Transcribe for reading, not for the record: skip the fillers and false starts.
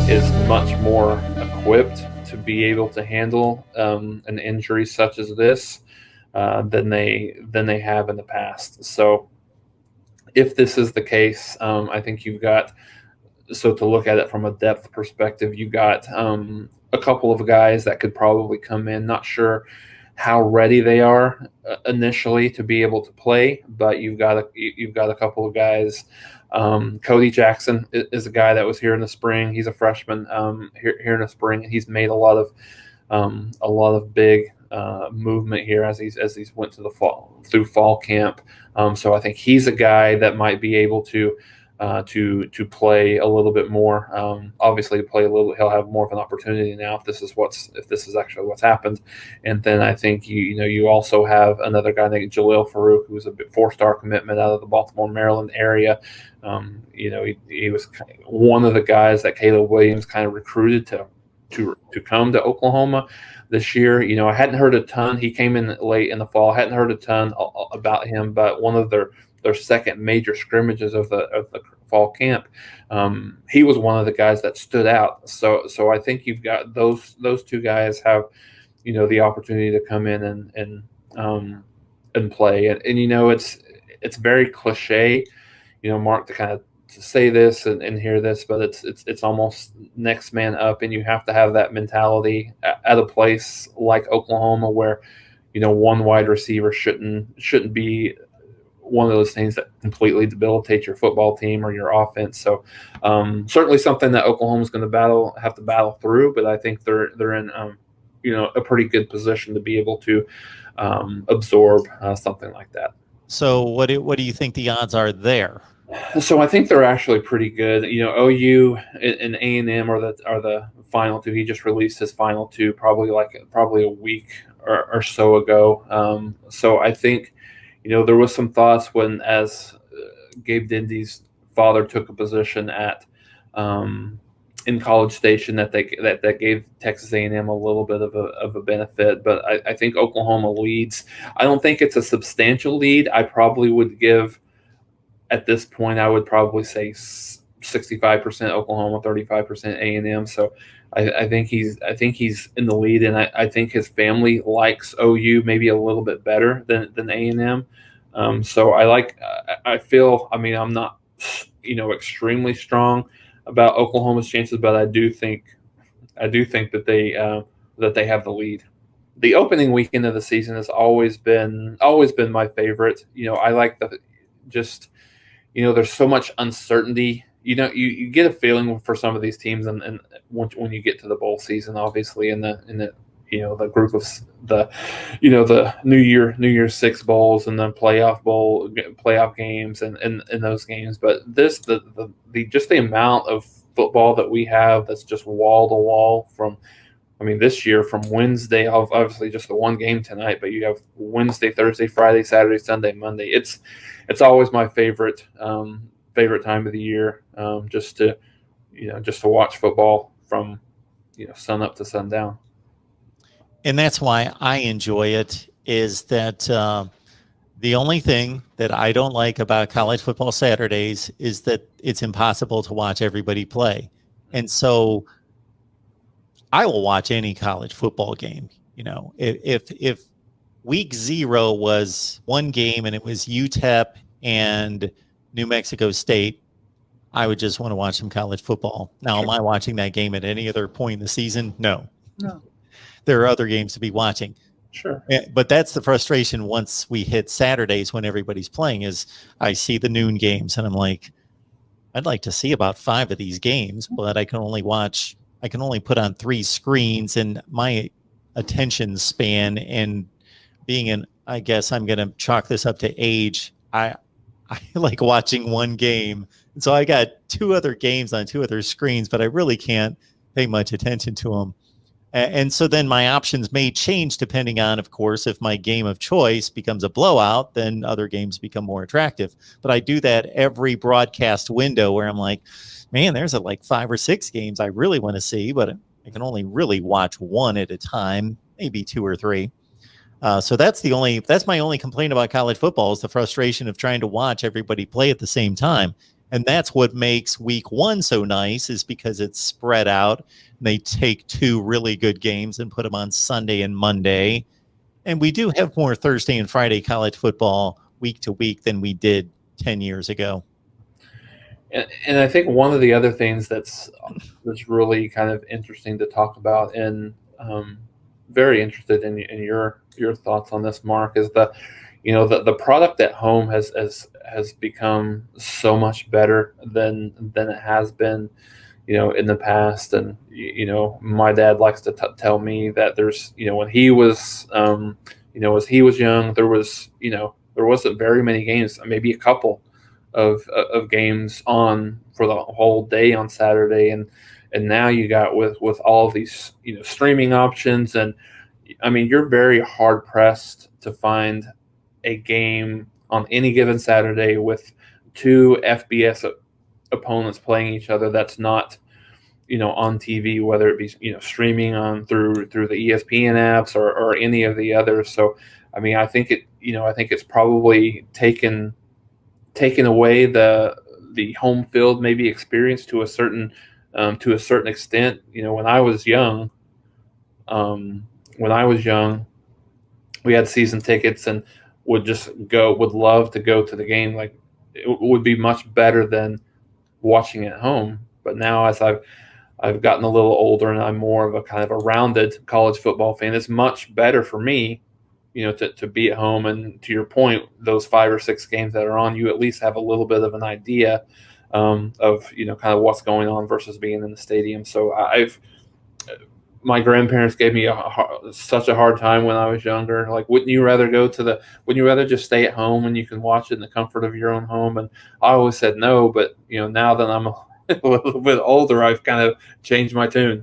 is much more equipped to be able to handle an injury such as this than they have in the past. So if this is the case, I think you've got, so to look at it from a depth perspective, you've got a couple of guys that could probably come in. Not sure how ready they are initially to be able to play, but you've got a couple of guys. Cody Jackson is a guy that was here in the spring. He's a freshman here in the spring. He's made a lot of big movement here as he's went to the fall camp. So I think he's a guy that might be able to play a little bit more. Obviously, to play a little, he'll have more of an opportunity now if this is actually what's happened. And then I think you also have another guy named Jalil Farouk, who's a 4-star commitment out of the Baltimore, Maryland area. He was one of the guys that Caleb Williams kind of recruited to come to Oklahoma this year. I hadn't heard a ton. He came in late in the fall. I hadn't heard a ton about him, but one of their second major scrimmages of the fall camp, he was one of the guys that stood out. So I think you've got those two guys have the opportunity to come in and play. And it's very cliche, Mark, to kind of to say this and hear this, but it's almost next man up, and you have to have that mentality at a place like Oklahoma where one wide receiver shouldn't be one of those things that completely debilitate your football team or your offense. So certainly something that Oklahoma's going to have to battle through, but I think they're in a pretty good position to be able to absorb something like that. So what do you think the odds are there? So I think they're actually pretty good. OU and A&M are the final two. He just released his final two probably a week or so ago. So I think there was some thoughts as Gabe Dindy's father took a position in College Station that gave Texas A&M a little bit of a benefit. But I think Oklahoma leads. I don't think it's a substantial lead. I probably would give, at this point, I would probably say 65% Oklahoma, 35% A&M. So I think he's in the lead, and I think his family likes OU maybe a little bit better than A&M. So I feel, I'm not extremely strong about Oklahoma's chances, but I do think that they have the lead. The opening weekend of the season has always been my favorite. I like there's so much uncertainty. You get a feeling for some of these teams, and when you get to the bowl season, obviously, in the the group of the New Year's Six bowls and then playoff games and those games. But the amount of football that we have that's just wall to wall from. This year from Wednesday, obviously just the one game tonight, but you have Wednesday, Thursday, Friday, Saturday, Sunday, Monday. It's always my favorite time of the year, just to watch football from sun up to sundown. And that's why I enjoy it, is that the only thing that I don't like about college football Saturdays is that it's impossible to watch everybody play. And so I will watch any college football game. If week 0 was one game and it was UTEP and New Mexico State, I would just want to watch some college football. Now, Sure. Am I watching that game at any other point in the season? No. There are other games to be watching. Sure. But that's the frustration once we hit Saturdays when everybody's playing, is I see the noon games and I'm like, I'd like to see about 5 of these games, but I can only put on 3 screens, and my attention span, and I guess I'm going to chalk this up to age. I like watching one game. And so I got 2 other games on 2 other screens, but I really can't pay much attention to them. And so then my options may change depending on, of course, if my game of choice becomes a blowout, then other games become more attractive. But I do that every broadcast window where I'm like, man, there's like 5 or 6 games I really want to see, but I can only really watch one at a time, maybe 2 or 3. So that's my only complaint about college football, is the frustration of trying to watch everybody play at the same time. And that's what makes week 1 so nice, is because it's spread out. They take 2 really good games and put them on Sunday and Monday. And we do have more Thursday and Friday college football week to week than we did 10 years ago. And I think one of the other things that's really kind of interesting to talk about, and very interested in your thoughts on this, Mark, is the product at home has become so much better than it has been, in the past. And my dad likes to tell me that there's, when he was as he was young, there wasn't very many games, maybe a couple of games on for the whole day on Saturday. And now you got with all of these streaming options. And I mean, you're very hard pressed to find a game on any given Saturday with 2 FBS opponents playing each other that's not on TV, whether it be streaming on through the ESPN apps or any of the others. So I mean, I think it's probably taken away the home field maybe experience to a certain extent. When I was young, we had season tickets and would love to go to the game. Like, it would be much better than watching at home. But now, as I've gotten a little older and I'm more of a kind of a rounded college football fan, it's much better for me, to be at home. And to your point, those 5 or 6 games that are on, you at least have a little bit of an idea of kind of what's going on versus being in the stadium. So my grandparents gave me such a hard time when I was younger. Like, wouldn't you rather just stay at home and you can watch it in the comfort of your own home? And I always said no. But now that I'm a little bit older, I've kind of changed my tune.